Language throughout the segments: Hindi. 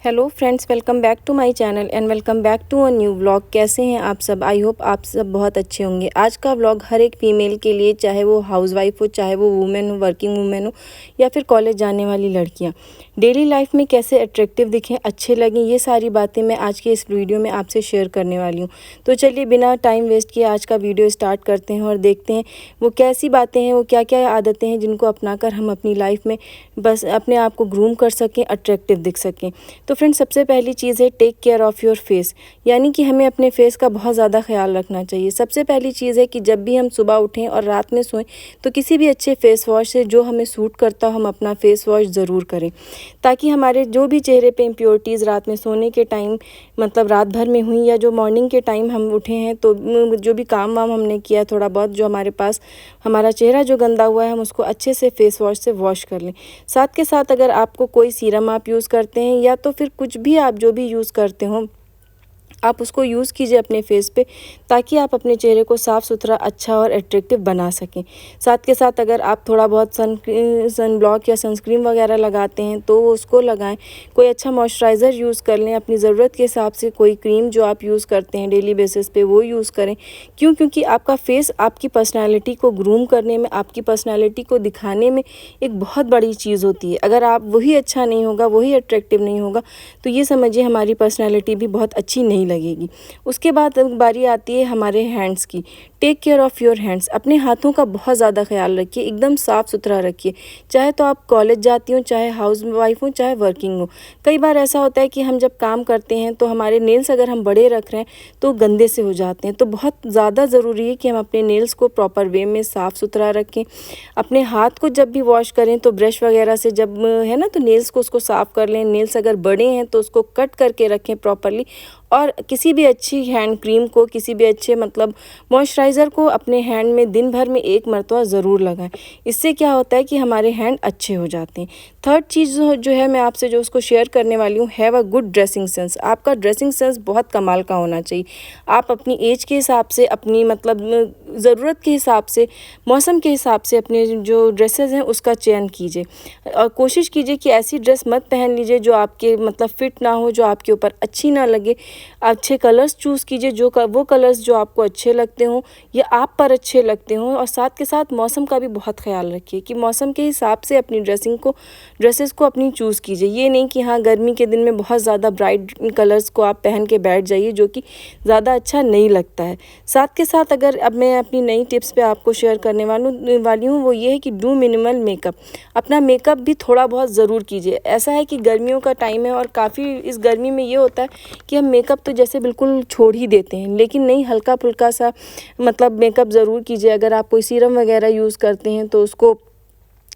Hello friends, welcome back to my channel and welcome back to a new vlog. कैसे हैं आप सब? आई होप आप सब बहुत अच्छे होंगे। आज का व्लॉग हर एक फीमेल के लिए, चाहे वो हाउसवाइफ हो, चाहे वो वुमेन हो, वर्किंग वुमेन हो या फिर कॉलेज जाने वाली लड़कियां, डेली लाइफ में कैसे अट्रैक्टिव दिखें, अच्छे लगें, ये सारी बातें मैं आज के इस वीडियो में आपसे शेयर करने वाली हूँ। तो चलिए बिना टाइम वेस्ट किए आज का वीडियो स्टार्ट करते हैं और देखते हैं वो कैसी बातें हैं, वो क्या क्या आदतें हैं जिनको अपनाकर हम अपनी लाइफ में बस अपने आप को ग्रूम कर सकें, अट्रैक्टिव दिख सकें। तो फ्रेंड्स, सबसे पहली चीज़ है take care of your face, यानी कि हमें अपने फेस का बहुत ज़्यादा ख्याल रखना चाहिए। सबसे पहली चीज़ है कि जब भी हम सुबह उठें और रात में सोएं तो किसी भी अच्छे फेस वॉश से जो हमें सूट करता हो हम अपना फेस वॉश ज़रूर करें, ताकि हमारे जो भी चेहरे पे इम्प्योरिटीज़ रात में सोने के टाइम मतलब रात भर में हुई या जो मॉर्निंग के टाइम हम उठे हैं तो जो भी काम वाम हमने किया, थोड़ा बहुत जो हमारे पास हमारा चेहरा जो गंदा हुआ है हम उसको अच्छे से फेस वॉश से वॉश कर लें। साथ के साथ अगर आपको कोई सीरम आप यूज़ करते हैं या तो फिर कुछ भी आप जो भी यूज़ करते हो आप उसको यूज़ कीजिए अपने फेस पे, ताकि आप अपने चेहरे को साफ़ सुथरा, अच्छा और एट्रैक्टिव बना सकें। साथ के साथ अगर आप थोड़ा बहुत सन ब्लॉक या सनस्क्रीन वगैरह लगाते हैं तो उसको लगाएं। कोई अच्छा मॉइस्चराइज़र यूज़ कर लें, अपनी ज़रूरत के हिसाब से कोई क्रीम जो आप यूज़ करते हैं डेली बेसिस पे वो यूज़ करें। क्योंकि आपका फेस आपकी पर्सनैलिटी को ग्रूम करने में, आपकी पर्सनैलिटी को दिखाने में एक बहुत बड़ी चीज़ होती है। अगर आप वही अच्छा नहीं होगा, वही अट्रैक्टिव नहीं होगा तो ये समझिए हमारी पर्सनैलिटी भी बहुत अच्छी नहीं लगेगी। उसके बाद बारी आती है हमारे हैंड्स की। Take care of your hands, अपने हाथों का बहुत ज़्यादा ख्याल रखिए, एकदम साफ़ सुथरा रखिए। चाहे तो आप कॉलेज जाती हो, चाहे हाउस वाइफ हो, चाहे वर्किंग हो। कई बार ऐसा होता है कि हम जब काम करते हैं तो हमारे नेल्स अगर हम बड़े रख रहे हैं तो गंदे से हो जाते हैं। तो बहुत ज़्यादा ज़रूरी है कि हम अपने नेल्स को प्रॉपर वे में साफ़ सुथरा रखें। अपने हाथ को जब भी वॉश करें तो ब्रश वगैरह से जब है ना तो नेल्स को उसको साफ़ कर लें। नेल्स अगर बड़े हैं तो उसको कट करके रखें प्रॉपरली, और किसी भी अच्छी हैंड क्रीम को, किसी भी अच्छे मतलब मॉइस्चराइज़र को अपने हैंड में दिन भर में एक मरतबा ज़रूर लगाएं। इससे क्या होता है कि हमारे हैंड अच्छे हो जाते हैं। थर्ड चीज़ जो है मैं आपसे जो उसको शेयर करने वाली हूँ, have a good dressing sense. आपका ड्रेसिंग सेंस बहुत कमाल का होना चाहिए। आप अपनी एज के हिसाब से, अपनी मतलब ज़रूरत के हिसाब से, मौसम के हिसाब से अपने जो ड्रेसेस हैं उसका चयन कीजिए, और कोशिश कीजिए कि ऐसी ड्रेस मत पहन लीजिए जो आपके मतलब फिट ना हो, जो आपके ऊपर अच्छी ना लगे। अच्छे कलर्स चूज़ कीजिए, वो कलर्स जो आपको अच्छे लगते हों या आप पर अच्छे लगते हों। और साथ के साथ मौसम का भी बहुत ख्याल रखिए कि मौसम के हिसाब से अपनी ड्रेसेस को अपनी चूज़ कीजिए। ये नहीं कि हाँ गर्मी के दिन में बहुत ज़्यादा ब्राइट कलर्स को आप पहन के बैठ जाइए, जो कि ज़्यादा अच्छा नहीं लगता है। साथ के साथ अगर अब मैं अपनी नई टिप्स पे आपको शेयर करने वाली हूँ, वो ये है कि डू मिनिमल मेकअप। अपना मेकअप भी थोड़ा बहुत ज़रूर कीजिए। ऐसा है कि गर्मियों का टाइम है और काफ़ी इस गर्मी में ये होता है कि हम मेकअप तो जैसे बिल्कुल छोड़ ही देते हैं, लेकिन नहीं, हल्का फुल्का सा मतलब मेकअप ज़रूर कीजिए। अगर आप कोई सीरम वगैरह यूज़ करते हैं तो उसको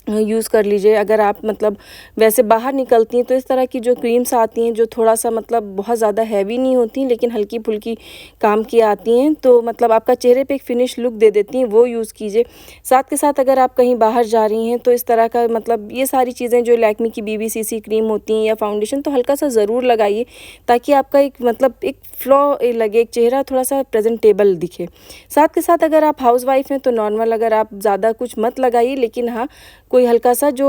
यूज़ कर लीजिए। अगर आप मतलब वैसे बाहर निकलती हैं तो इस तरह की जो क्रीम्स आती हैं जो थोड़ा सा मतलब बहुत ज़्यादा हैवी नहीं होती लेकिन हल्की फुल्की काम की आती हैं, तो मतलब आपका चेहरे पे एक फिनिश लुक दे देती हैं, वो यूज़ कीजिए। साथ के साथ अगर आप कहीं बाहर जा रही हैं तो इस तरह का मतलब ये सारी चीज़ें जो लैक्मे की BBCC क्रीम होती हैं या फाउंडेशन तो हल्का सा ज़रूर लगाइए, ताकि आपका एक मतलब एक फ्लॉ लगे, एक चेहरा थोड़ा सा प्रेजेंटेबल दिखे। साथ के साथ अगर आप हाउसवाइफ हैं तो नॉर्मल, अगर आप ज़्यादा कुछ मत लगाइए, लेकिन हाँ कोई हल्का सा जो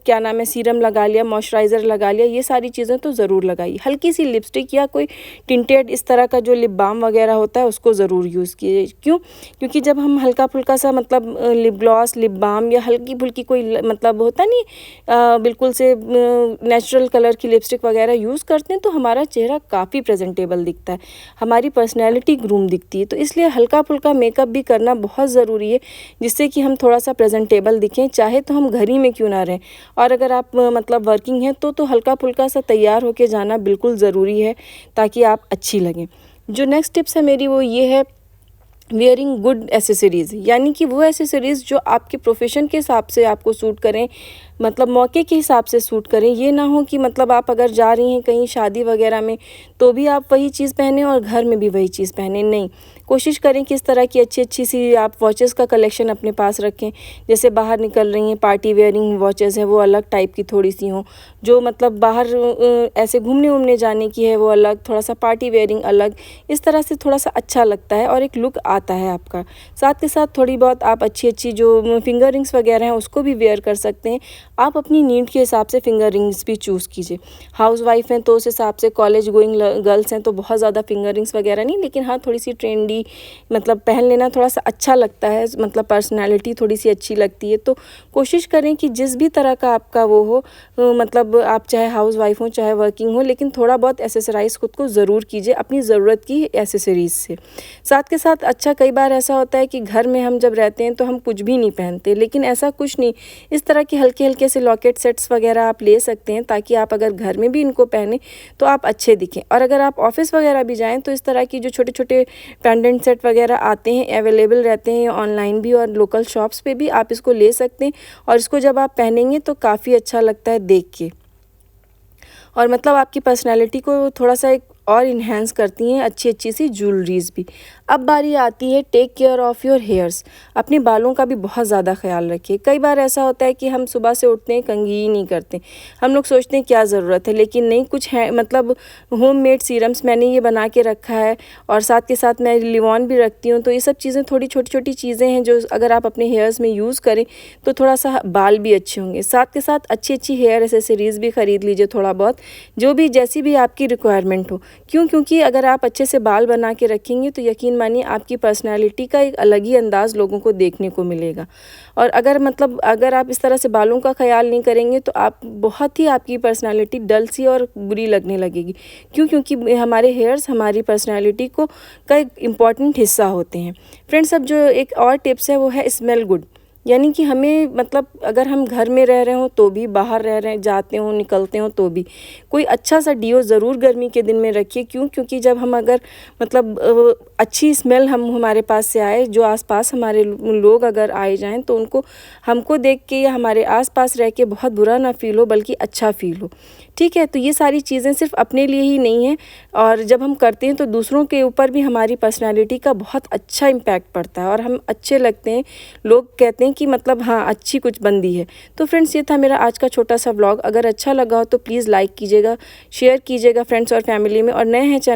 क्या नाम है सीरम लगा लिया, मॉइस्चराइज़र लगा लिया, ये सारी चीज़ें तो ज़रूर लगाइए। हल्की सी लिपस्टिक या कोई टिंटेड इस तरह का जो लिप बाम वगैरह होता है उसको ज़रूर यूज़ कीजिए। क्योंकि जब हम हल्का फुल्का सा मतलब लिप ग्लॉस, लिप बाम या हल्की फुल्की कोई मतलब होता नहीं बिल्कुल से नेचुरल कलर की लिपस्टिक वगैरह यूज़ करते हैं तो हमारा चेहरा काफ़ी प्रेजेंटेबल दिखता है, हमारी पर्सनैलिटी ग्रूम दिखती है। तो इसलिए हल्का फुल्का मेकअप भी करना बहुत ज़रूरी है, जिससे कि हम थोड़ा सा प्रेजेंटेबल दिखें, चाहे तो हम घर ही में क्यों ना रहें। और अगर आप मतलब वर्किंग हैं तो हल्का फुल्का सा तैयार होके जाना बिल्कुल ज़रूरी है, ताकि आप अच्छी लगें। जो नेक्स्ट टिप्स है मेरी वो ये है, वेयरिंग गुड एसेसरीज़, यानी कि वो एसेसरीज़ जो आपके प्रोफेशन के हिसाब से आपको सूट करें, मतलब मौके के हिसाब से सूट करें। ये ना हो कि मतलब आप अगर जा रही हैं कहीं शादी वगैरह में तो भी आप वही चीज़ पहने और घर में भी वही चीज़ पहने, नहीं। कोशिश करें कि इस तरह की अच्छी सी आप वॉचेस का कलेक्शन अपने पास रखें। जैसे बाहर निकल रही हैं, पार्टी वेयरिंग वॉचेस हैं वो अलग टाइप की थोड़ी सी हों, जो मतलब बाहर ऐसे घूमने जाने की है वो अलग, थोड़ा सा पार्टी वेयरिंग अलग। इस तरह से थोड़ा सा अच्छा लगता है और एक लुक आता है आपका। साथ के साथ थोड़ी बहुत आप अच्छी जो फिंगर रिंग्स वगैरह हैं उसको भी वेयर कर सकते हैं। आप अपनी नीड के हिसाब से फिंगर रिंग्स भी चूज़ कीजिए। हाउसवाइफ हैं तो उस हिसाब से, कॉलेज गोइंग गर्ल्स हैं तो बहुत ज़्यादा फिंगर रिंग्स वगैरह नहीं, लेकिन हाँ थोड़ी सी ट्रेंडी मतलब पहन लेना थोड़ा सा अच्छा लगता है, मतलब पर्सनैलिटी थोड़ी सी अच्छी लगती है। तो कोशिश करें कि जिस भी तरह का आपका वो हो, मतलब आप चाहे हाउसवाइफ हो चाहे वर्किंग हो, लेकिन थोड़ा बहुत एसेसराइज़ खुद को ज़रूर कीजिए अपनी ज़रूरत की एसेसरीज़ से। साथ के साथ अच्छा कई बार ऐसा होता है कि घर में हम जब रहते हैं तो हम कुछ भी नहीं पहनते, लेकिन ऐसा कुछ नहीं, इस तरह के हल्के हल्के से लॉकेट सेट्स वगैरह आप ले सकते हैं, ताकि आप अगर घर में भी इनको पहने तो आप अच्छे दिखें। और अगर आप ऑफिस वगैरह भी जाएँ तो इस तरह की जो छोटे छोटे पेंडेंट सेट वगैरह आते हैं, अवेलेबल रहते हैं ऑनलाइन भी और लोकल शॉप्स पे भी, आप इसको ले सकते हैं। और इसको जब आप पहनेंगे तो काफ़ी अच्छा लगता है देख के, और मतलब आपकी पर्सनैलिटी को थोड़ा सा एक और इन्हेंस करती हैं अच्छी अच्छी सी ज्वेलरीज भी। अब बारी आती है take care of your hairs. अपने बालों का भी बहुत ज़्यादा ख्याल रखिए। कई बार ऐसा होता है कि हम सुबह से उठते हैं कंघी ही नहीं करते, हम लोग सोचते हैं क्या ज़रूरत है, लेकिन नहीं, कुछ है मतलब होममेड सीरम्स मैंने ये बना के रखा है, और साथ के साथ मैं लिवॉन भी रखती हूँ। तो ये सब चीज़ें थोड़ी छोटी छोटी चीज़ें हैं जो अगर आप अपने हेयर्स में यूज़ करें तो थोड़ा सा बाल भी अच्छे होंगे। साथ के साथ अच्छी अच्छी हेयर एसेसरीज़ भी ख़रीद लीजिए थोड़ा बहुत, जो भी जैसी भी आपकी रिक्वायरमेंट हो। क्योंकि अगर आप अच्छे से बाल बना के रखेंगे तो यकीन मानिए आपकी पर्सनैलिटी का एक अलग ही अंदाज़ लोगों को देखने को मिलेगा। और अगर आप इस तरह से बालों का ख्याल नहीं करेंगे तो आप बहुत ही, आपकी पर्सनैलिटी डल सी और बुरी लगने लगेगी। क्योंकि हमारे हेयर्स हमारी पर्सनैलिटी को का एक इम्पॉर्टेंट हिस्सा होते हैं। फ्रेंड्स, अब जो एक और टिप्स है वो है स्मेल गुड। यानी कि हमें मतलब अगर हम घर में रह रहे हों तो भी, बाहर रह रहे हैं, जाते हों निकलते हों तो भी, कोई अच्छा सा डिओ ज़रूर गर्मी के दिन में रखिए। क्योंकि जब हम अगर मतलब अच्छी स्मेल हमारे पास से आए, जो आसपास हमारे लोग अगर आए जाएं तो उनको हमको देख के या हमारे आसपास रह के बहुत बुरा ना फील हो, बल्कि अच्छा फील हो। ठीक है, तो ये सारी चीज़ें सिर्फ अपने लिए ही नहीं है, और जब हम करते हैं तो दूसरों के ऊपर भी हमारी पर्सनैलिटी का बहुत अच्छा इम्पैक्ट पड़ता है और हम अच्छे लगते हैं। लोग कहते हैं कि मतलब हाँ, अच्छी कुछ बंदी है। तो फ्रेंड्स, ये था मेरा आज का छोटा सा व्लॉग। अगर अच्छा लगा हो तो प्लीज़ लाइक कीजिएगा, शेयर कीजिएगा फ्रेंड्स और फैमिली में, और नए हैं चैनल